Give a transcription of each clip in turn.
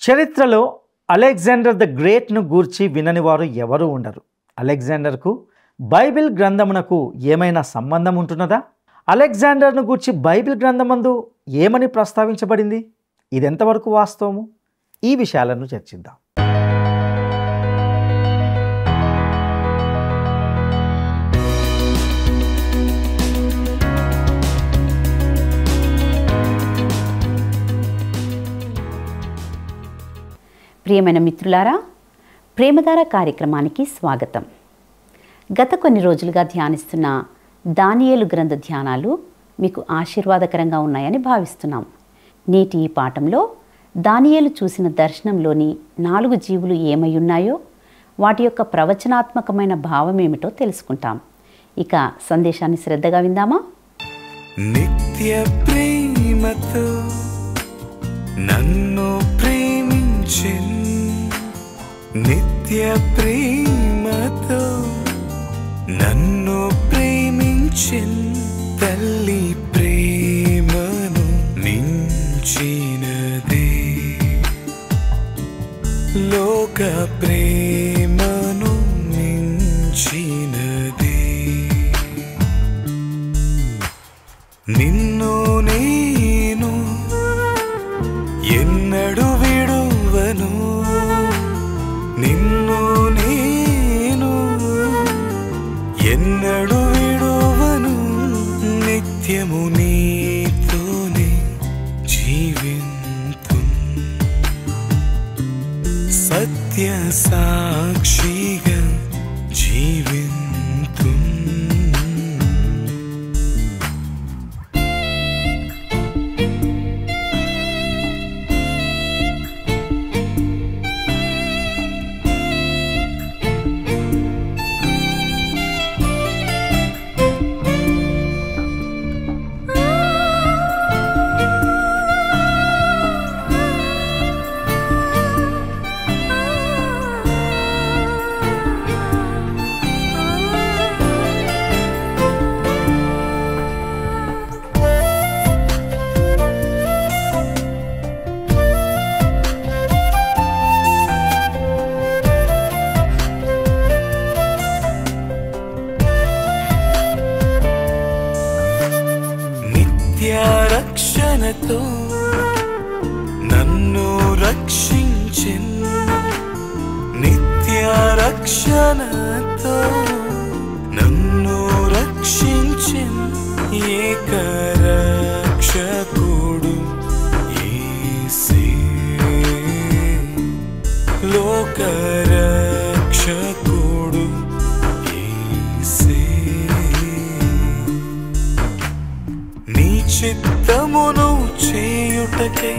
చరిత్రలో Alexander the గ్రేట్ను గూర్చి వినని వారు ఎవరూ ఉండరు. అలెగ్జాండర్కు బైబిల్ గ్రంథమునకు ఏమైనా సంబంధం ఉంటున్నదా? అలెగ్జాండర్ను గూర్చి బైబిల్ గ్రంథమందు ఏమని ప్రస్తావించబడింది? ఇది ఎంతవరకు వాస్తవము? ఈ విషయాలను చర్చిద్దాం. ప్రియమైన మిత్రులారా, ప్రేమధార కార్యక్రమానికి స్వాగతం. గత కొన్ని రోజులుగా ధ్యానిస్తున్న దానియేలు గ్రంథ ధ్యానాలు మీకు ఆశీర్వాదకరంగా ఉన్నాయని భావిస్తున్నాం. నేటి ఈ పాఠంలో దానియేలు చూసిన దర్శనంలోని 4 జీవులు ఏమై ఉన్నాయో, వాటి యొక్క ప్రవచనాత్మకమైన భావమేమిటో తెలుసుకుంటాం. ఇక సందేశాన్ని శ్రద్ధగా విందామా? నిత్య ప్రేమతో నన్ను ప్రేమించెన్, నిత్య ప్రేమతో నన్ను ప్రేమించెన్, తల్లి ప్రేమను మించినదే, లోక ప్రేమను మించినదే. నిన్ను నేను ఎన్నడు విడువను, నిన్ను నేను ఎన్నడు విడువను, నిత్యము నీతోనే జీవింతున్, సత్య సాక్షిగా జీవింతున్. రక్షణతో నన్ను రక్షించెన్, నిత్య రక్షణతో నన్ను రక్షించెన్, ఏక రక్షకుడు యేసే, లోక రక్షకుడు యేసే. నీ చిత్తమును చేయుటకై,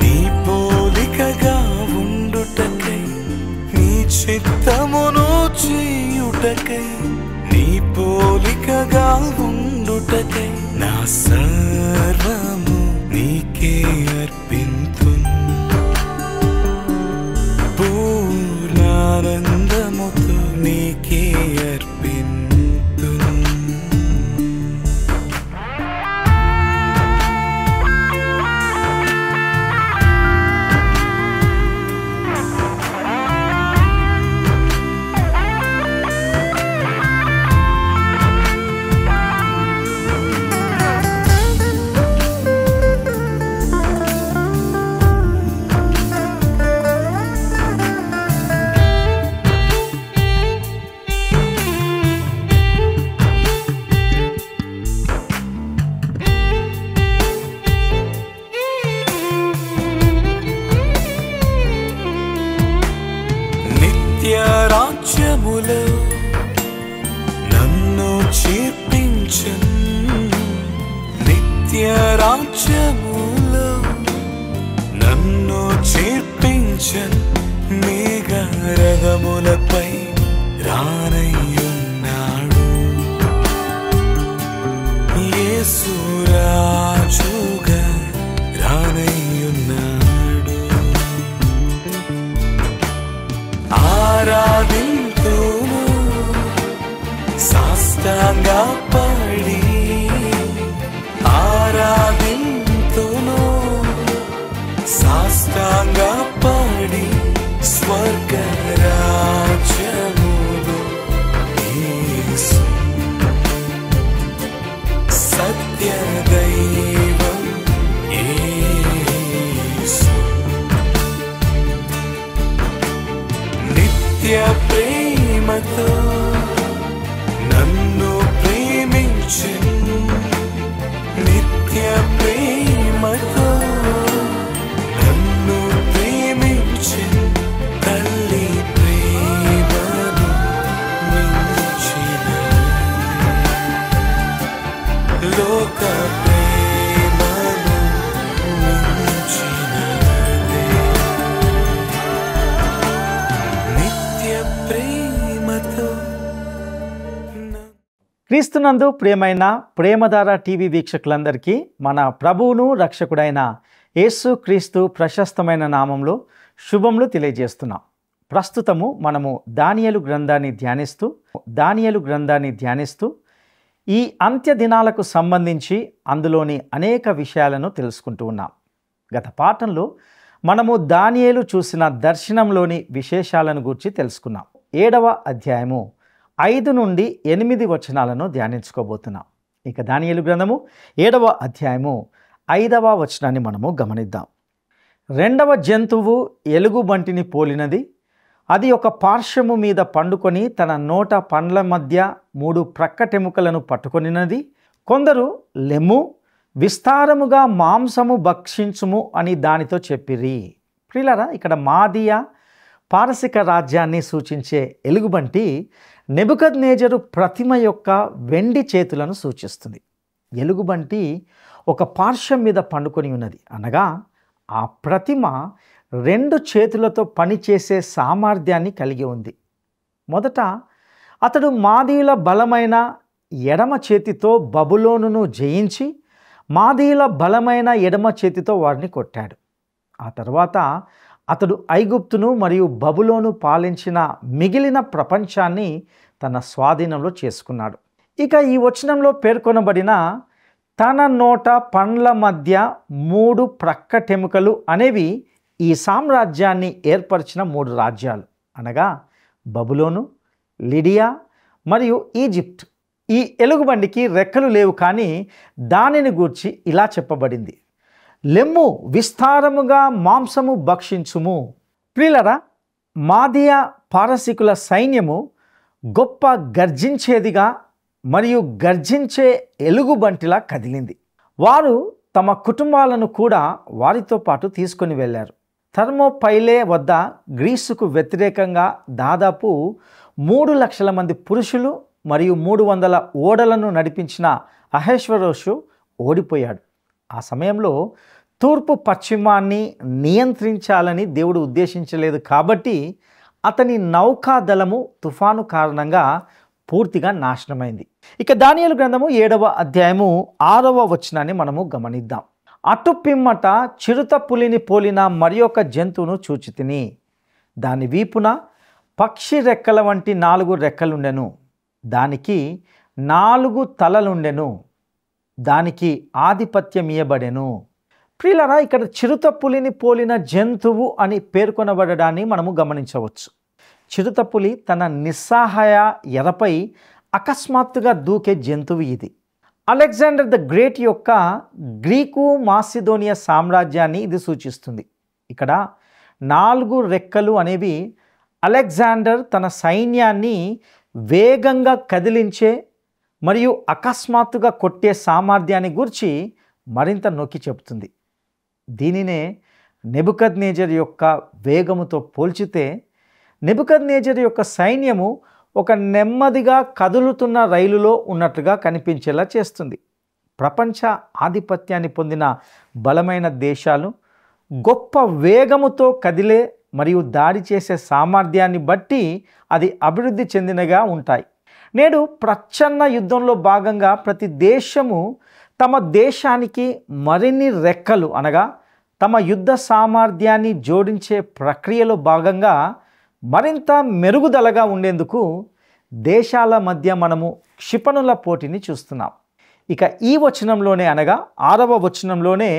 నీ పోలికగా ఉండుటకై, నీ చిత్తమును చేయుటకై, నీ పోలికగా ఉండుటకై, నా సర్వము నీకే అర్పింతున్, పూర్ణానందముతో నీకే అర్పింతున్. రాజ్యములో నన్ను చేర్పించన్, నిత్య రాజ్యములో నన్ను చేర్పించన్, మేఘరథములపై రానయ్యున్నాడు, యేసు రాజుగా రానయ్యున్నాడు. ఆరాధింతును సాష్టాంగపడి, ఆరాధింతును సాష్టాంగపడి, నిత్య ప్రేమతో నన్ను ప్రేమించెను. నిత్య ప్రేమతో నన్ను ప్రేమించెను. తల్లి ప్రేమను మించినది, లోక ప్రేమను మించినది. నిత్య ప్రేమతో క్రీస్తునందు ప్రియమైన ప్రేమధార టీవీ వీక్షకులందరికీ మన ప్రభువును రక్షకుడైన యేసు క్రీస్తు ప్రశస్తమైన నామంలో శుభములు తెలియజేస్తున్నాం. ప్రస్తుతము మనము దానియేలు గ్రంథాన్ని ధ్యానిస్తూ ఈ అంత్య దినాలకు సంబంధించి అందులోని అనేక విషయాలను తెలుసుకుంటూ ఉన్నాం. గత పాఠంలో మనము దానియేలు చూసిన దర్శనంలోని విశేషాలను గురించి తెలుసుకున్నాం. 7వ అధ్యాయము 5 నుండి 8 వచనాలను ధ్యానించుకోబోతున్నాం. ఇక దానియేలు గ్రంథము 7వ అధ్యాయము 5వ వచనాన్ని మనము గమనిద్దాం. 2వ జంతువు ఎలుగుబంటిని పోలినది. అది ఒక పార్శ్వము మీద పండుకొని తన నోట పండ్ల మధ్య 3 ప్రక్కటెముకలను పట్టుకొనినది. కొందరు లెమ్ము, విస్తారముగా మాంసము భక్షించుము అని దానితో చెప్పిరి. ప్రియులారా, ఇక్కడ మాదియా పారసిక రాజ్యాన్ని సూచించే ఎలుగుబంటి నెబుకద్నెజరు ప్రతిమ యొక్క వెండి చేతులను సూచిస్తుంది. ఎలుగుబంటి ఒక పార్శ్వం మీద పండుకొని ఉన్నది అనగా ఆ ప్రతిమ 2 చేతులతో పనిచేసే సామర్థ్యాన్ని కలిగి ఉంది. మొదట అతడు మాదీయుల బలమైన ఎడమ చేతితో బబులోనును జయించి మాదీయుల బలమైన ఎడమ చేతితో వారిని కొట్టాడు. ఆ తర్వాత అతడు ఐగుప్తును మరియు బబులోను పాలించిన మిగిలిన ప్రపంచాన్ని తన స్వాధీనంలో చేసుకున్నాడు. ఇక ఈ వచనంలో పేర్కొనబడిన తన నోట పండ్ల మధ్య 3 ప్రక్కటెముకలు అనేవి ఈ సామ్రాజ్యాన్ని ఏర్పరిచిన 3 రాజ్యాలు అనగా బబులోను, లిడియా మరియు ఈజిప్ట్. ఈ ఎలుగుబండికి రెక్కలు లేవు, కానీ దానిని గూర్చి ఇలా చెప్పబడింది: లెమ్ము, విస్తారముగా మాంసము భక్షించుము. ప్రియులరా, మాదియా పారసీకుల సైన్యము గొప్ప గర్జించేదిగా మరియు గర్జించే ఎలుగుబంటిలా కదిలింది. వారు తమ కుటుంబాలను కూడా వారితో పాటు తీసుకొని వెళ్ళారు. థర్మోపైలే వద్ద గ్రీసుకు వ్యతిరేకంగా దాదాపు 3 లక్షల మంది పురుషులు మరియు 300 ఓడలను నడిపించిన అహేశ్వరోషు ఓడిపోయాడు. ఆ సమయంలో తూర్పు పశ్చిమాన్ని నియంత్రించాలని దేవుడు ఉద్దేశించలేదు, కాబట్టి అతని నౌకాదళము తుఫాను కారణంగా పూర్తిగా నాశనమైంది. ఇక దానియేలు గ్రంథము 7వ అధ్యాయము 6వ వచనాన్ని మనము గమనిద్దాం. అటు పిమ్మట చిరుత పులిని పోలిన మరి ఒక జంతువును చూచితిని. దాని వీపున పక్షి రెక్కల వంటి 4 రెక్కలుండెను. దానికి 4 తలలుండెను. దానికి ఆధిపత్యం ఇయ్యబడెను. ప్రియులారా, ఇక్కడ చిరుత పులిని పోలిన జంతువు అని పేర్కొనబడడాన్ని మనము గమనించవచ్చు. చిరుత పులి తన నిస్సహాయ ఎరపై అకస్మాత్తుగా దూకే జంతువు ఇది. అలెగ్జాండర్ ద గ్రేట్ యొక్క గ్రీకు మాసిదోనియా సామ్రాజ్యాన్ని ఇది సూచిస్తుంది. ఇక్కడ 4 రెక్కలు అనేవి అలెగ్జాండర్ తన సైన్యాన్ని వేగంగా కదిలించే మరియు అకస్మాత్తుగా కొట్టే సామర్థ్యాన్ని గురించి మరింత నొక్కి చెబుతుంది. దీనినే నెబుకద్నెజర్ యొక్క వేగముతో పోల్చితే నెబుకద్నెజర్ యొక్క సైన్యము ఒక నెమ్మదిగా కదులుతున్న రైలులో ఉన్నట్లుగా కనిపించేలా చేస్తుంది. ప్రపంచ ఆధిపత్యాన్ని పొందిన బలమైన దేశాలు గొప్ప వేగముతో కదిలే మరియు దాడి చేసే సామర్థ్యాన్ని బట్టి అది అభివృద్ధి చెందినగా ఉంటాయి. నేడు ప్రచ్ఛన్న యుద్ధంలో భాగంగా ప్రతి దేశము తమ దేశానికి మరిన్ని రెక్కలు అనగా తమ యుద్ధ సామర్థ్యాన్ని జోడించే ప్రక్రియలో భాగంగా మరింత మెరుగుదలగా ఉండేందుకు దేశాల మధ్య మనము క్షిపణుల పోటీని చూస్తున్నాం. ఇక ఈ వచనంలోనే అనగా 6వ వచనంలోనే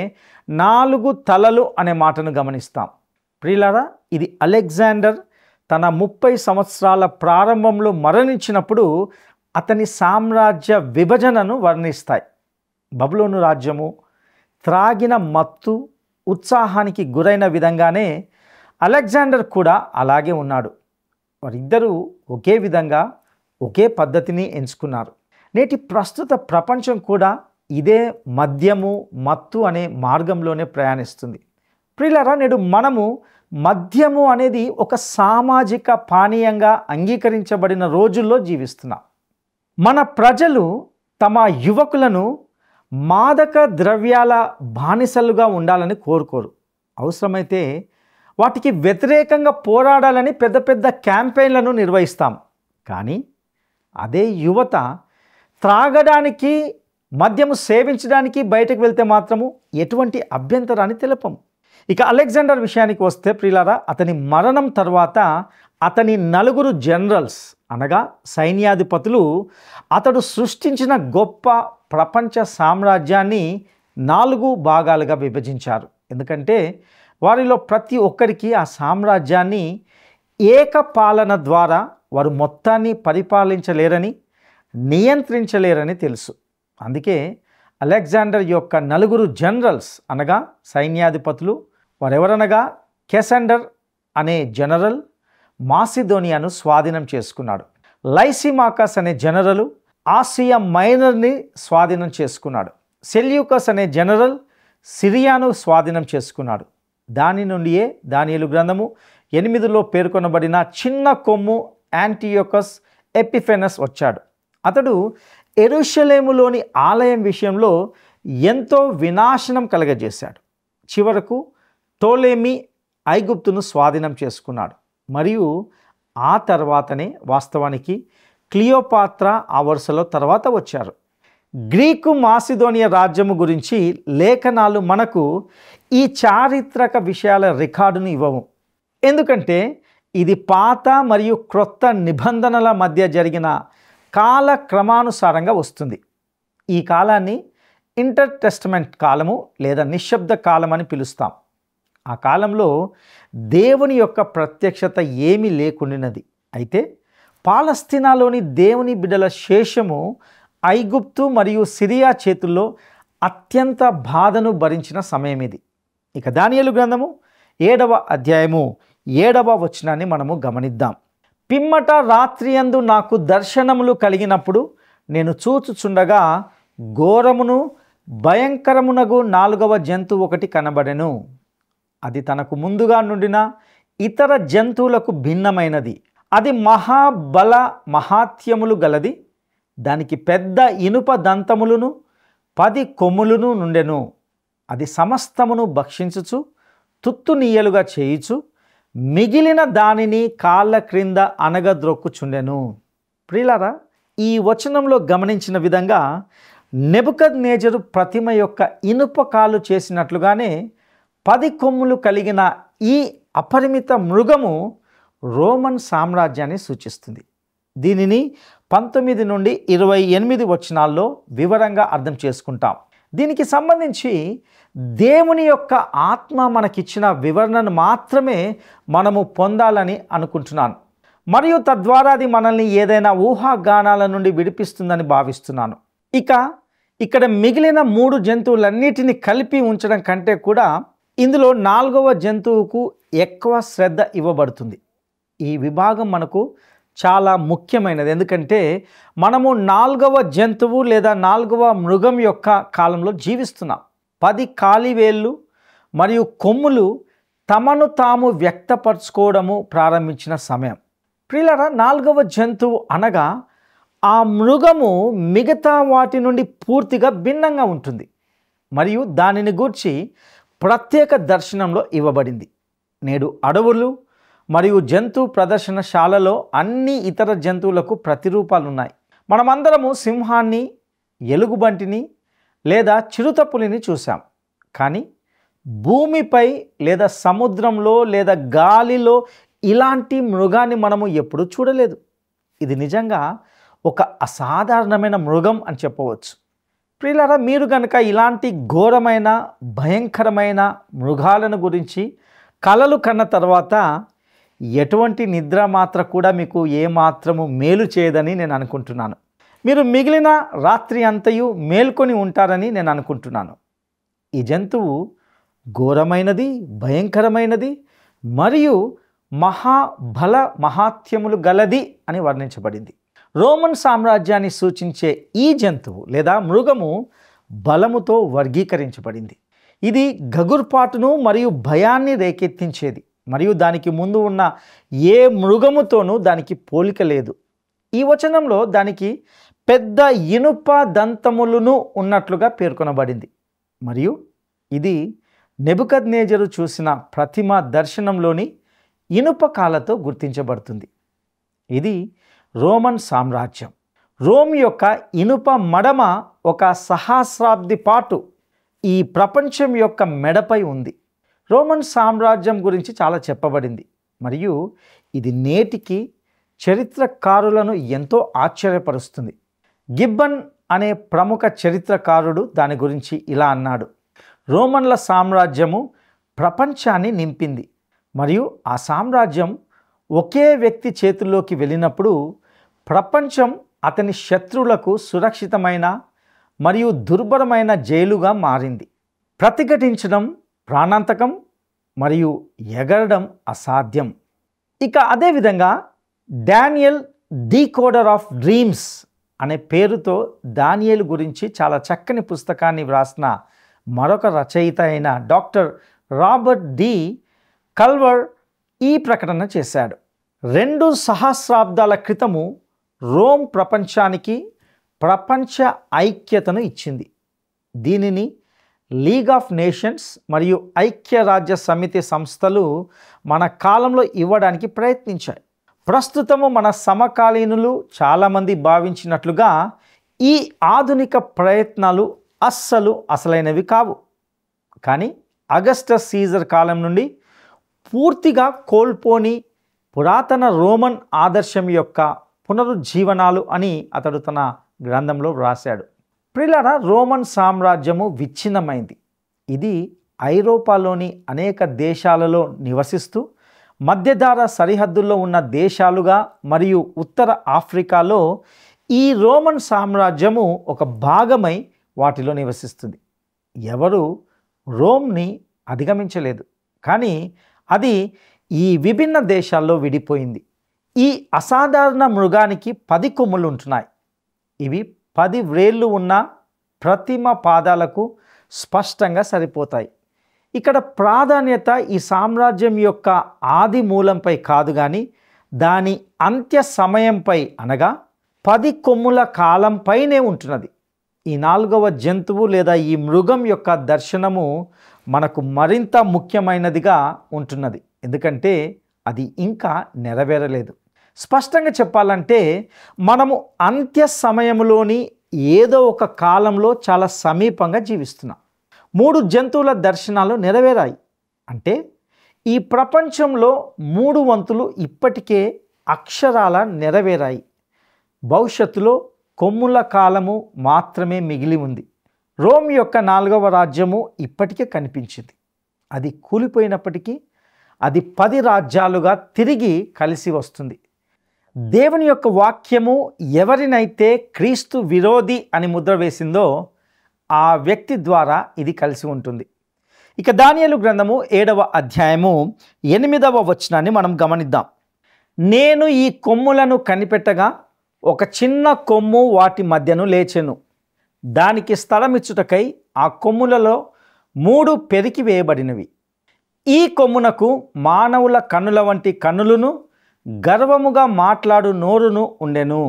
4 తలలు అనే మాటను గమనిస్తాం. ప్రియులారా, ఇది అలెగ్జాండర్ తన 30 సంవత్సరాల ప్రారంభంలో మరణించినప్పుడు అతని సామ్రాజ్య విభజనను వర్ణిస్తాయి. బబులోను రాజ్యము త్రాగిన మత్తు ఉత్సాహానికి గురైన విధంగానే అలెగ్జాండర్ కూడా అలాగే ఉన్నాడు. వారిద్దరూ ఒకే విధంగా ఒకే పద్ధతిని ఎంచుకున్నారు. నేటి ప్రస్తుత ప్రపంచం కూడా ఇదే మద్యము మత్తు అనే మార్గంలోనే ప్రయాణిస్తుంది. ప్రియులారా, నేడు మనము మద్యము అనేది ఒక సామాజిక పానీయంగా అంగీకరించబడిన రోజుల్లో జీవిస్తున్నాం. మన ప్రజలు తమ యువకులను మాదక ద్రవ్యాల బానిసలుగా ఉండాలని కోరుకోరు. అవసరమైతే వాటికి వ్యతిరేకంగా పోరాడాలని పెద్ద పెద్ద క్యాంపెయిన్లను నిర్వహిస్తాం. కానీ అదే యువత త్రాగడానికి, మద్యము సేవించడానికి బయటకు వెళ్తే మాత్రము ఎటువంటి అభ్యంతరాన్ని తెలపము. ఇక అలెగ్జాండర్ విషయానికి వస్తే ప్రియులారా, అతని మరణం తర్వాత అతని 4 జనరల్స్ అనగా సైన్యాధిపతులు అతడు సృష్టించిన గొప్ప ప్రపంచ సామ్రాజ్యాన్ని 4 భాగాలుగా విభజించారు. ఎందుకంటే వారిలో ప్రతి ఒక్కరికి ఆ సామ్రాజ్యాన్ని ఏకపాలన ద్వారా వారు మొత్తాన్ని పరిపాలించలేరని, నియంత్రించలేరని తెలుసు. అందుకే అలెగ్జాండర్ యొక్క 4 జనరల్స్ అనగా సైన్యాధిపతులు వారెవరనగా కెసెండర్ అనే జనరల్ మాసిదోనియాను స్వాధీనం చేసుకున్నాడు. లైసిమాకస్ అనే జనరల్ ఆసియా మైనర్ని స్వాధీనం చేసుకున్నాడు. సెల్యూకస్ అనే జనరల్ సిరియాను స్వాధీనం చేసుకున్నాడు. దాని నుండియే దానియేలు గ్రంథము 8లో పేర్కొనబడిన చిన్న కొమ్ము యాంటియోకస్ ఎపిఫెనస్ వచ్చాడు. అతడు యెరూషలేములోని ఆలయం విషయంలో ఎంతో వినాశనం కలగజేశాడు. చివరకు టోలెమీ ఐగుప్తును స్వాధీనం చేసుకున్నాడు. మరియు ఆ తర్వాతనే వాస్తవానికి క్లియోపాత్రా ఆ వరుసలో తర్వాత వచ్చారు. గ్రీకు మాసిదోనియా రాజ్యము గురించి లేఖనాలు మనకు ఈ చారిత్రక విషయాల రికార్డును ఇవ్వవు. ఎందుకంటే ఇది పాత మరియు క్రొత్త నిబంధనల మధ్య జరిగిన కాల క్రమానుసారంగా వస్తుంది. ఈ కాలాన్ని ఇంటర్ టెస్టమెంట్ కాలము లేదా నిశ్శబ్ద కాలం అని పిలుస్తాం. ఆ కాలంలో దేవుని యొక్క ప్రత్యక్షత ఏమీ లేకుండినది. అయితే పాలస్తీనాలోని దేవుని బిడ్డల శేషము ఐగుప్తు మరియు సిరియా చేతుల్లో అత్యంత బాధను భరించిన సమయం ఇది. ఇక దానియేలు గ్రంథము 7వ అధ్యాయము 7వ వచనాన్ని మనము గమనిద్దాం. పిమ్మట రాత్రియందు నాకు దర్శనములు కలిగినప్పుడు నేను చూచుచుండగా ఘోరమును భయంకరమునగు 4వ జంతువు ఒకటి కనబడెను. అది తనకు ముందుగా నుండిన ఇతర జంతువులకు భిన్నమైనది. అది మహాబల మహాత్యములు గలది. దానికి పెద్ద ఇనుప దంతములను 10 కొమ్ములను నుండెను. అది సమస్తమును భక్షించుచు తుత్తునీయలుగా చేయుచు మిగిలిన దానిని కాళ్ళ క్రింద అనగద్రొక్కుచుండెను. ప్రియులారా, ఈ వచనంలో గమనించిన విధంగా నెబుకద్నెజరు ప్రతిమ యొక్క ఇనుప కాలు చేసినట్లుగానే 10 కొమ్ములు కలిగిన ఈ అపరిమిత మృగము రోమన్ సామ్రాజ్యాన్ని సూచిస్తుంది. దీనిని 19 నుండి 28 వచనాల్లో వివరంగా అర్థం చేసుకుంటాం. దీనికి సంబంధించి దేవుని యొక్క ఆత్మ మనకిచ్చిన వివరణను మాత్రమే మనము పొందాలని అనుకుంటున్నాను. మరియు తద్వారా అది మనల్ని ఏదైనా ఊహాగానాల నుండి విడిపిస్తుందని భావిస్తున్నాను. ఇక్కడ మిగిలిన 3 జంతువులన్నిటిని కలిపి ఉంచడం కంటే కూడా ఇందులో 4వ జంతువుకు ఎక్కువ శ్రద్ధ ఇవ్వబడుతుంది. ఈ విభాగం మనకు చాలా ముఖ్యమైనది. ఎందుకంటే మనము 4వ జంతువు లేదా 4వ మృగం యొక్క కాలంలో జీవిస్తున్నాం. 10 కాలివేళ్ళు మరియు కొమ్ములు తమను తాము వ్యక్తపరచుకోవడము ప్రారంభించిన సమయం. ప్రియులారా, 4వ జంతువు అనగా ఆ మృగము మిగతా వాటి నుండి పూర్తిగా భిన్నంగా ఉంటుంది మరియు దానిని గూర్చి ప్రత్యేక దర్శనంలో ఇవ్వబడింది. నేడు అడవులు మరియు జంతు ప్రదర్శనశాలలో అన్ని ఇతర జంతువులకు ప్రతిరూపాలు ఉన్నాయి. మనమందరము సింహాన్ని, ఎలుగుబంటిని లేదా చిరుతపులిని చూసాం. కానీ భూమిపై లేదా సముద్రంలో లేదా గాలిలో ఇలాంటి మృగాన్ని మనము ఎప్పుడూ చూడలేదు. ఇది నిజంగా ఒక అసాధారణమైన మృగం అని చెప్పవచ్చు. ప్రియులారా, మీరు కనుక ఇలాంటి ఘోరమైన భయంకరమైన మృగాలను గురించి కలలు కన్న తర్వాత ఎటువంటి నిద్ర మాత్ర కూడా మీకు ఏమాత్రము మేలు చేయదని నేను అనుకుంటున్నాను. మీరు మిగిలిన రాత్రి అంతయు మేల్కొని ఉంటారని నేను అనుకుంటున్నాను. ఈ జంతువు ఘోరమైనది, భయంకరమైనది మరియు మహాబల మహాత్యములు గలది అని వర్ణించబడింది. రోమన్ సామ్రాజ్యాన్ని సూచించే ఈ జంతువు లేదా మృగము బలముతో వర్గీకరించబడింది. ఇది గగుర్పాటును మరియు భయాన్ని రేకెత్తించేది మరియు దానికి ముందు ఉన్న ఏ మృగముతోనూ దానికి పోలిక లేదు. ఈ వచనంలో దానికి పెద్ద ఇనుప దంతములను ఉన్నట్లుగా పేర్కొనబడింది మరియు ఇది నెబుకద్నేజరు చూసిన ప్రతిమ దర్శనంలోని ఇనుప కాళ్ళతో గుర్తించబడుతుంది. ఇది రోమన్ సామ్రాజ్యం. రోమ్ యొక్క ఇనుప మడమ ఒక సహస్రాబ్ది పాటు ఈ ప్రపంచం యొక్క మెడపై ఉంది. రోమన్ సామ్రాజ్యం గురించి చాలా చెప్పబడింది మరియు ఇది నేటికి చరిత్రకారులను ఎంతో ఆశ్చర్యపరుస్తుంది. గిబ్బన్ అనే ప్రముఖ చరిత్రకారుడు దాని గురించి ఇలా అన్నాడు: రోమన్ల సామ్రాజ్యము ప్రపంచాన్ని నింపింది మరియు ఆ సామ్రాజ్యం ఒకే వ్యక్తి చేతుల్లోకి వెళ్ళినప్పుడు ప్రపంచం అతని శత్రువులకు సురక్షితమైన మరియు దుర్భరమైన జైలుగా మారింది. ప్రతిఘటించడం ప్రాణాంతకం మరియు ఎగరడం అసాధ్యం. ఇక అదేవిధంగా డానియల్ డీకోడర్ ఆఫ్ డ్రీమ్స్ అనే పేరుతో దానియేలు గురించి చాలా చక్కని పుస్తకాన్ని వ్రాసిన మరొక రచయిత అయిన డాక్టర్ రాబర్ట్ డి కల్వర్ ఈ ప్రకటన చేశాడు. 2 సహస్రాబ్దాల క్రితము రోమ్ ప్రపంచానికి ప్రపంచ ఐక్యతను ఇచ్చింది. దీనిని లీగ్ ఆఫ్ నేషన్స్ మరియు ఐక్యరాజ్య సమితి సంస్థలు మన కాలంలో ఇవ్వడానికి ప్రయత్నించాయి. ప్రస్తుతము మన సమకాలీనులు చాలామంది భావించినట్లుగా ఈ ఆధునిక ప్రయత్నాలు అసలైనవి కావు. కానీ అగస్టస్ సీజర్ కాలం నుండి పూర్తిగా కోల్పోని పురాతన రోమన్ ఆదర్శం యొక్క పునరుజ్జీవనాలు అని అతడు తన గ్రంథంలో వ్రాశాడు. ప్రియులారా, రోమన్ సామ్రాజ్యము విచ్ఛిన్నమైంది. ఇది ఐరోపాలోని అనేక దేశాలలో నివసిస్తూ మధ్యధర సరిహద్దుల్లో ఉన్న దేశాలుగా మరియు ఉత్తర ఆఫ్రికాలో ఈ రోమన్ సామ్రాజ్యము ఒక భాగమై వాటిలో నివసిస్తుంది. ఎవరు రోమ్ని అధిగమించలేదు, కానీ అది ఈ విభిన్న దేశాల్లో విడిపోయింది. ఈ అసాధారణ మృగానికి 10 కొమ్ములు ఉంటున్నాయి. ఇవి 10 వ్రేళ్ళు ఉన్న ప్రతిమ పాదాలకు స్పష్టంగా సరిపోతాయి. ఇక్కడ ప్రాధాన్యత ఈ సామ్రాజ్యం యొక్క ఆది మూలంపై కాదు కానీ దాని అంత్య సమయంపై అనగా 10 కొమ్ముల కాలంపైనే ఉంటున్నది. ఈ 4వ జంతువు లేదా ఈ మృగం యొక్క దర్శనము మనకు మరింత ముఖ్యమైనదిగా ఉంటున్నది, ఎందుకంటే అది ఇంకా నెరవేరలేదు. స్పష్టంగా చెప్పాలంటే మనము అంత్య సమయంలోని ఏదో ఒక కాలంలో చాలా సమీపంగా జీవిస్తున్నాం. 3 జంతువుల దర్శనాలు నెరవేరాయి. అంటే ఈ ప్రపంచంలో 3 వంతులు ఇప్పటికే అక్షరాల నెరవేరాయి. భవిష్యత్తులో కొమ్ముల కాలము మాత్రమే మిగిలి ఉంది. రోమ్ యొక్క 4వ రాజ్యము ఇప్పటికే కనిపించింది. అది కూలిపోయినప్పటికీ అది 10 రాజ్యాలుగా తిరిగి కలిసి వస్తుంది. దేవుని యొక్క వాక్యము ఎవరినైతే క్రీస్తు విరోధి అని ముద్ర వేసిందో ఆ వ్యక్తి ద్వారా ఇది కలిసి ఉంటుంది. ఇక దానియేలు గ్రంథము 7వ అధ్యాయము 8వ వచనాన్ని మనం గమనిద్దాం. నేను ఈ కొమ్ములను కనిపెట్టగా ఒక చిన్న కొమ్ము వాటి మధ్యను లేచెను. దానికి స్థలమిచ్చుటకై ఆ కొమ్ములలో 3 పెరికి వేయబడినవి. ఈ కొమ్మునకు మానవుల కన్నుల వంటి కన్నులను గర్వముగా మాట్లాడు నోరును ఉండెను.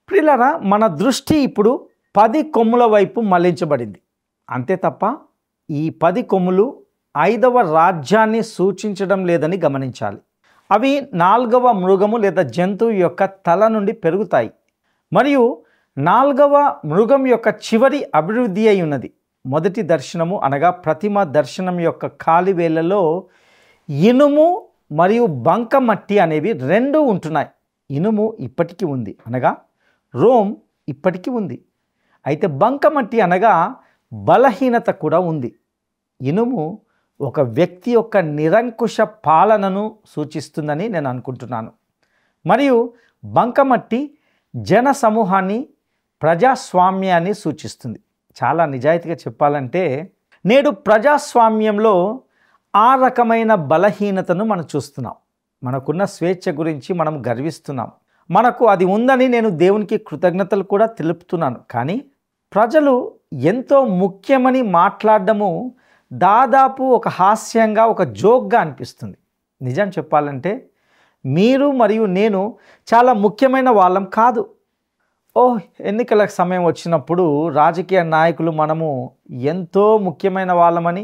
ప్రియులారా, మన దృష్టి ఇప్పుడు 10 కొమ్ముల వైపు మళ్లించబడింది. అంతే తప్ప ఈ 10 కొమ్ములు 5వ రాజ్యాన్ని సూచించడం లేదని గమనించాలి. అవి 4వ మృగము లేదా జంతువు యొక్క తల నుండి పెరుగుతాయి మరియు 4వ మృగం యొక్క చివరి అభివృద్ధి అయి ఉన్నది. మొదటి దర్శనము అనగా ప్రతిమ దర్శనం యొక్క కాలివేళ్లలో ఇనుము మరియు బంకమట్టి అనేవి 2 ఉంటున్నాయి. ఇనుము ఇప్పటికీ ఉంది అనగా రోమ్ ఇప్పటికీ ఉంది. అయితే బంకమట్టి అనగా బలహీనత కూడా ఉంది. ఇనుము ఒక వ్యక్తి యొక్క నిరంకుశ పాలనను సూచిస్తుందని నేను అనుకుంటున్నాను. మరియు బంకమట్టి జన సమూహాన్ని, ప్రజాస్వామ్యాన్ని సూచిస్తుంది. చాలా నిజాయితీగా చెప్పాలంటే నేడు ప్రజాస్వామ్యంలో ఆ రకమైన బలహీనతను మనం చూస్తున్నాం. మనకున్న స్వేచ్ఛ గురించి మనం గర్విస్తున్నాం. మనకు అది ఉందని నేను దేవునికి కృతజ్ఞతలు కూడా తెలుపుతున్నాను. కానీ ప్రజలు ఎంతో ముఖ్యమని మాట్లాడడము దాదాపు ఒక హాస్యంగా, ఒక జోక్గా అనిపిస్తుంది. నిజం చెప్పాలంటే మీరు మరియు నేను చాలా ముఖ్యమైన వాళ్ళం కాదు. ఎన్నికల సమయం వచ్చినప్పుడు రాజకీయ నాయకులు మనము ఎంతో ముఖ్యమైన వాళ్ళమని,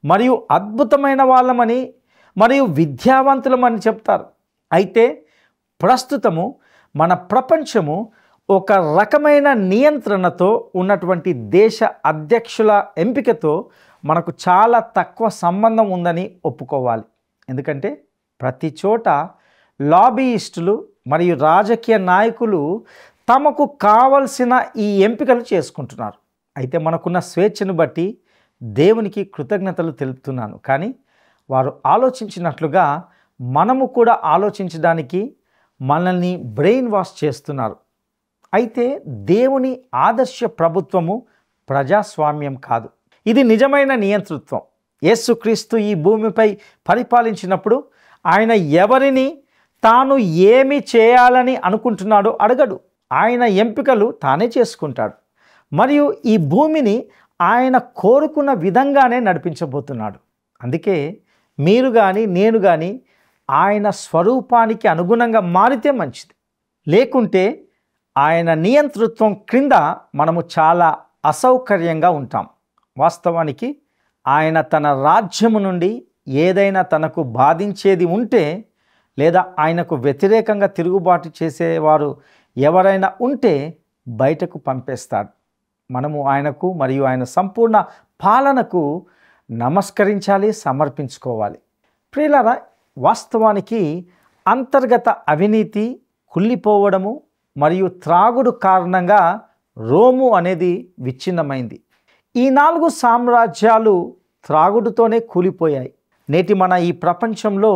మరియు అద్భుతమైన వాళ్ళమని, మరియు విద్యావంతులమని చెప్తారు. అయితే ప్రస్తుతము మన ప్రపంచము ఒక రకమైన నియంత్రణతో ఉన్నటువంటి దేశ అధ్యక్షుల ఎంపికతో మనకు చాలా తక్కువ సంబంధం ఉందని ఒప్పుకోవాలి. ఎందుకంటే ప్రతి చోట లాబీయిస్టులు మరియు రాజకీయ నాయకులు తమకు కావలసిన ఈ ఎంపికలు చేసుకుంటున్నారు. అయితే మనకున్న స్వేచ్ఛను బట్టి దేవునికి కృతజ్ఞతలు తెలుపుతున్నాను. కానీ వారు ఆలోచించినట్లుగా మనము కూడా ఆలోచించడానికి మనల్ని బ్రెయిన్ వాష్ చేస్తున్నారు. అయితే దేవుని ఆదర్శ ప్రభుత్వము ప్రజాస్వామ్యం కాదు, ఇది నిజమైన నియంతృత్వం. యేసుక్రీస్తు ఈ భూమిపై పరిపాలించినప్పుడు ఆయన ఎవరిని తాను ఏమి చేయాలని అనుకుంటున్నాడో అడగడు. ఆయన ఎంపికలు తానే చేసుకుంటాడు మరియు ఈ భూమిని ఆయన కోరుకున్న విధంగానే నడిపించబోతున్నాడు. అందుకే మీరు కానీ నేను కానీ ఆయన స్వరూపానికి అనుగుణంగా మారితే మంచిది. లేకుంటే ఆయన నియంతృత్వం క్రింద మనము చాలా అసౌకర్యంగా ఉంటాం. వాస్తవానికి ఆయన తన రాజ్యము నుండి ఏదైనా తనకు బాధించేది ఉంటే, లేదా ఆయనకు వ్యతిరేకంగా తిరుగుబాటు చేసేవారు ఎవరైనా ఉంటే బయటకు పంపేస్తాడు. మనము ఆయనకు మరియు ఆయన సంపూర్ణ పాలనకు నమస్కరించాలి, సమర్పించుకోవాలి. ప్రియులారా, వాస్తవానికి అంతర్గత అవినీతి, కుళ్ళిపోవడము మరియు త్రాగుడు కారణంగా రోము అనేది విచ్ఛిన్నమైంది. ఈ 4 సామ్రాజ్యాలు త్రాగుడుతోనే కూలిపోయాయి. నేటి మన ఈ ప్రపంచంలో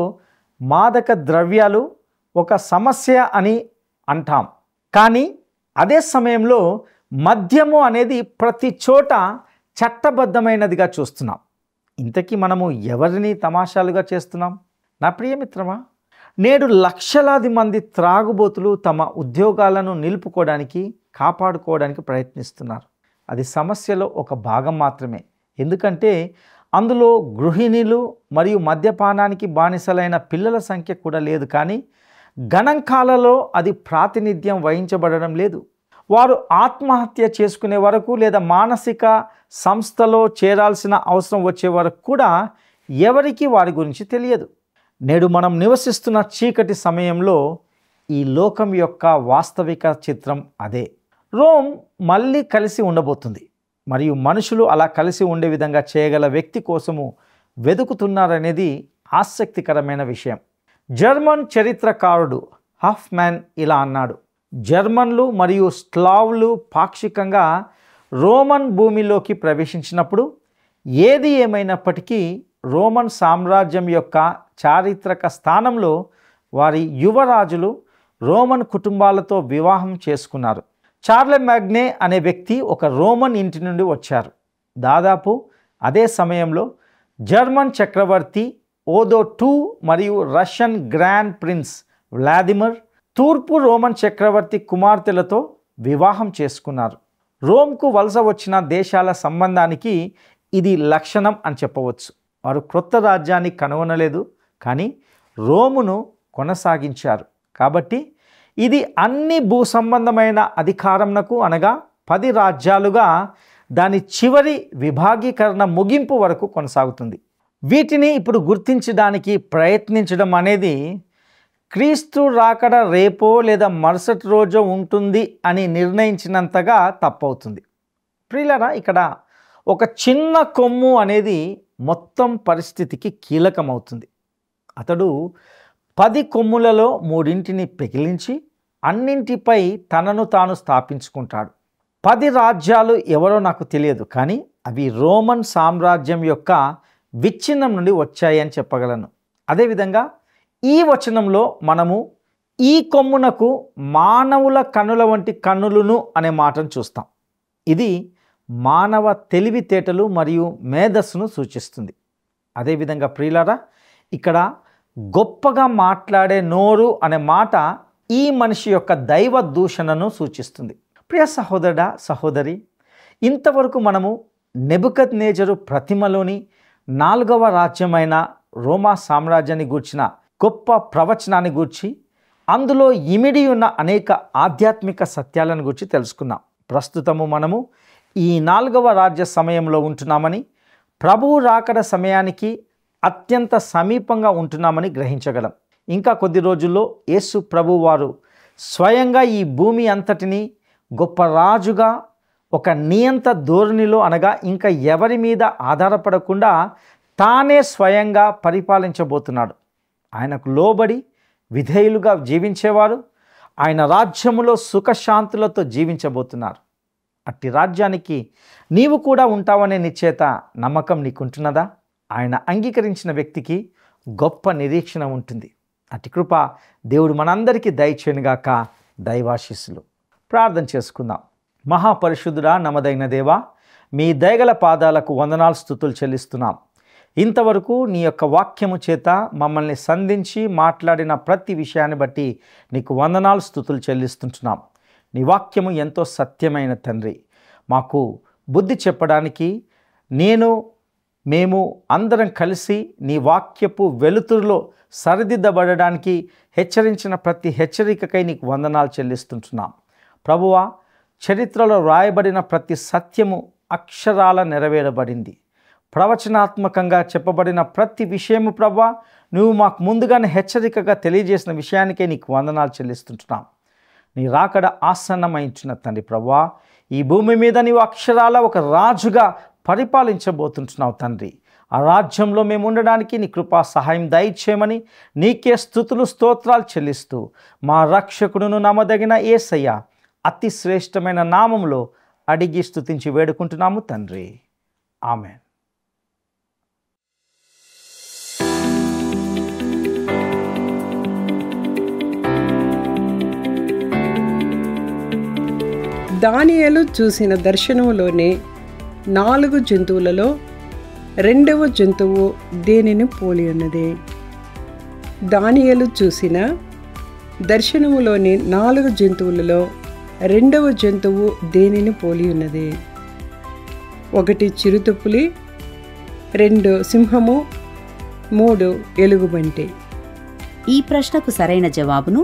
మాదక ద్రవ్యాలు ఒక సమస్య అని అంటాం. కానీ అదే సమయంలో మద్యము అనేది ప్రతి చోట చట్టబద్ధమైనదిగా చూస్తున్నాం. ఇంతకీ మనము ఎవరిని తమాషాలుగా చేస్తున్నాం? నా ప్రియమిత్రమా, నేడు లక్షలాది మంది త్రాగుబోతులు తమ ఉద్యోగాలను నిలుపుకోవడానికి, కాపాడుకోవడానికి ప్రయత్నిస్తున్నారు. అది సమస్యలో ఒక భాగం మాత్రమే. ఎందుకంటే అందులో గృహిణులు మరియు మద్యపానానికి బానిసలైన పిల్లల సంఖ్య కూడా లేదు. కానీ గణాంకాలలో అది ప్రాతినిధ్యం వహించబడడం లేదు. వారు ఆత్మహత్య చేసుకునే వరకు లేదా మానసిక సంస్థలో చేరాల్సిన అవసరం వచ్చే వరకు కూడా ఎవరికి వారి గురించి తెలియదు. నేడు మనం నివసిస్తున్న చీకటి సమయంలో ఈ లోకం యొక్క వాస్తవిక చిత్రం అదే. రోమ్ మళ్ళీ కలిసి ఉండబోతుంది మరియు మనుషులు అలా కలిసి ఉండే విధంగా చేయగల వ్యక్తి కోసము వెతుకుతున్నారనేది ఆసక్తికరమైన విషయం. జర్మన్ చరిత్రకారుడు హాఫ్మ్యాన్ ఇలా అన్నాడు: జర్మన్లు మరియు స్లావ్లు పాక్షికంగా రోమన్ భూమిలోకి ప్రవేశించినప్పుడు ఏది ఏమైనప్పటికీ రోమన్ సామ్రాజ్యం యొక్క చారిత్రక స్థానంలో వారి యువరాజులు రోమన్ కుటుంబాలతో వివాహం చేసుకున్నారు. చార్లెమాగ్నే అనే వ్యక్తి ఒక రోమన్ ఇంటి నుండి వచ్చారు. దాదాపు అదే సమయంలో జర్మన్ చక్రవర్తి ఓదో II మరియు రష్యన్ గ్రాండ్ ప్రిన్స్ వ్లాదిమిర్ తూర్పు రోమన్ చక్రవర్తి కుమార్తెలతో వివాహం చేసుకున్నారు. రోమ్కు వలస వచ్చిన దేశాల సంబంధానికి ఇది లక్షణం అని చెప్పవచ్చు. వారు క్రొత్త రాజ్యాన్ని కనుగొనలేదు, కానీ రోమును కొనసాగించారు. కాబట్టి ఇది అన్ని భూ సంబంధమైన అధికారంనకు, అనగా 10 రాజ్యాలుగా దాని చివరి విభాగీకరణ ముగింపు వరకు కొనసాగుతుంది. వీటిని ఇప్పుడు గుర్తించడానికి ప్రయత్నించడం అనేది క్రీస్తు రాకడ రేపో లేదా మరుసటి రోజో ఉంటుంది అని నిర్ణయించినంతగా తప్పవుతుంది. ప్రియులారా, ఇక్కడ ఒక చిన్న కొమ్ము అనేది మొత్తం పరిస్థితికి కీలకమవుతుంది. అతడు 10 కొమ్ములలో 3 పెకిలించి అన్నింటిపై తనను తాను స్థాపించుకుంటాడు. 10 రాజ్యాలు ఎవరో నాకు తెలియదు, కానీ అవి రోమన్ సామ్రాజ్యం యొక్క విచ్ఛిన్నం నుండి వచ్చాయి అని చెప్పగలను. అదేవిధంగా ఈ వచనంలో మనము ఈ కొమ్మునకు మానవుల కన్నుల వంటి కన్నులను అనే మాటను చూస్తాం. ఇది మానవ తెలివితేటలు మరియు మేధస్సును సూచిస్తుంది. అదేవిధంగా ప్రియులారా, ఇక్కడ గొప్పగా మాట్లాడే నోరు అనే మాట ఈ మనిషి యొక్క దైవ దూషణను సూచిస్తుంది. ప్రియ సహోదరుడా, సహోదరి, ఇంతవరకు మనము నెబుకద్నెజరు ప్రతిమలోని 4వ రాజ్యమైన రోమా సామ్రాజ్యాన్ని గూర్చిన గొప్ప ప్రవచనాన్ని గూర్చి అందులో ఇమిడి ఉన్న అనేక ఆధ్యాత్మిక సత్యాలను గురించి తెలుసుకున్నాం. ప్రస్తుతము మనము ఈ 4వ రాజ్య సమయంలో ఉంటున్నామని, ప్రభువు రాకడ సమయానికి అత్యంత సమీపంగా ఉంటున్నామని గ్రహించగలం. ఇంకా కొద్ది రోజుల్లో యేసు ప్రభువు వారు స్వయంగా ఈ భూమి అంతటిని గొప్ప రాజుగా ఒక నియంత ధోరణిలో, అనగా ఇంకా ఎవరి మీద ఆధారపడకుండా తానే స్వయంగా పరిపాలించబోతున్నాడు. ఆయనకు లోబడి విధేయులుగా జీవించేవారు ఆయన రాజ్యములో సుఖశాంతులతో జీవించబోతున్నారు. అట్టి రాజ్యానికి నీవు కూడా ఉంటావనే నిశ్చయత, నమ్మకం నీకుంటున్నదా? ఆయన అంగీకరించిన వ్యక్తికి గొప్ప నిరీక్షణ ఉంటుంది. అట్టి కృప దేవుడు మనందరికీ దయచేయునుగాక. దైవాశీస్సులు. ప్రార్థన చేసుకుందాం. మహాపరిశుద్ధుడా, నమ్మదైన దేవా, మీ దయగల పాదాలకు వందనాలు, స్తుతులు చెల్లిస్తున్నాం. ఇంతవరకు నీ యొక్క వాక్యము చేత మమ్మల్ని సంధించి మాట్లాడిన ప్రతి విషయాన్ని బట్టి నీకు వందనాలు, స్తుతులు చెల్లిస్తుంటున్నాం. నీ వాక్యము ఎంతో సత్యమైన తండ్రి. మాకు బుద్ధి చెప్పడానికి మేము అందరం కలిసి నీ వాక్యపు వెలుతురులో సరిదిద్దబడడానికి హెచ్చరించిన ప్రతి హెచ్చరికకై నీకు వందనాలు చెల్లిస్తుంటున్నాం. ప్రభువా, చరిత్రలో రాయబడిన ప్రతి సత్యము అక్షరాల నెరవేరబడింది. ప్రవచనాత్మకంగా చెప్పబడిన ప్రతి విషయము ప్రభువా, నువ్వు మాకు ముందుగానే హెచ్చరికగా తెలియజేసిన విషయానికే నీకు వందనాలు చెల్లిస్తుంటున్నాం. నీ రాకడ ఆసన్నమైంచిన తండ్రి ప్రభువా, ఈ భూమి మీద నీవు అక్షరాల ఒక రాజుగా పరిపాలించబోతుంటున్నావు తండ్రి. ఆ రాజ్యంలో మేము ఉండడానికి నీ కృపా సహాయం దయచేయమని నీకే స్తుతులు, స్తోత్రాలు చెల్లిస్తూ మా రక్షకుడును నమ్మదగిన యేసయ్య అతి శ్రేష్టమైన నామములో అడిగి స్తుతించి వేడుకుంటున్నాము తండ్రి. ఆమేన్. దానియేలు చూసిన దర్శనములోనే 4 జంతువులలో 2వ జంతువు దేనిని పోలి ఉన్నది? దానియేలు చూసిన దర్శనములోని 4 జంతువులలో 2వ జంతువు దేనిని పోలి ఉన్నది? 1 చిరుతపులి, 2 సింహము, 3 ఎలుగుబంటి. ఈ ప్రశ్నకు సరైన జవాబును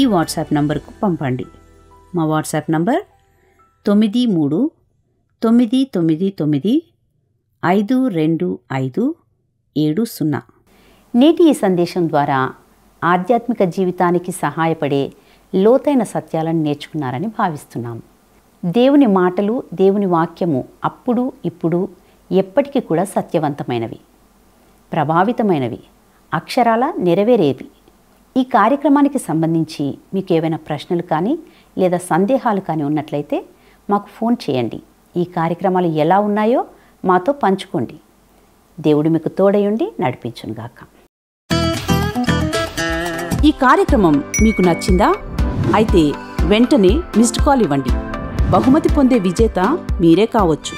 ఈ వాట్సాప్ నంబర్కు పంపండి. మా వాట్సాప్ నంబర్ 9399525570. నేటి ఈ సందేశం ద్వారా ఆధ్యాత్మిక జీవితానికి సహాయపడే లోతైన సత్యాలను నేర్చుకున్నారని భావిస్తున్నాం. దేవుని మాటలు, దేవుని వాక్యము అప్పుడు, ఇప్పుడు, ఎప్పటికీ కూడా సత్యవంతమైనవి, ప్రభావితమైనవి, అక్షరాల నెరవేరేవి. ఈ కార్యక్రమానికి సంబంధించి మీకు ఏవైనా ప్రశ్నలు కానీ లేదా సందేహాలు కానీ ఉన్నట్లయితే మాకు ఫోన్ చేయండి. ఈ కార్యక్రమాలు ఎలా ఉన్నాయో మాతో పంచుకోండి. దేవుడు మీకు తోడయుండి నడిపించునుగాక. ఈ కార్యక్రమం మీకు నచ్చిందా? అయితే వెంటనే మిస్డ్ కాల్ ఇవ్వండి. బహుమతి పొందే విజేత మీరే కావచ్చు.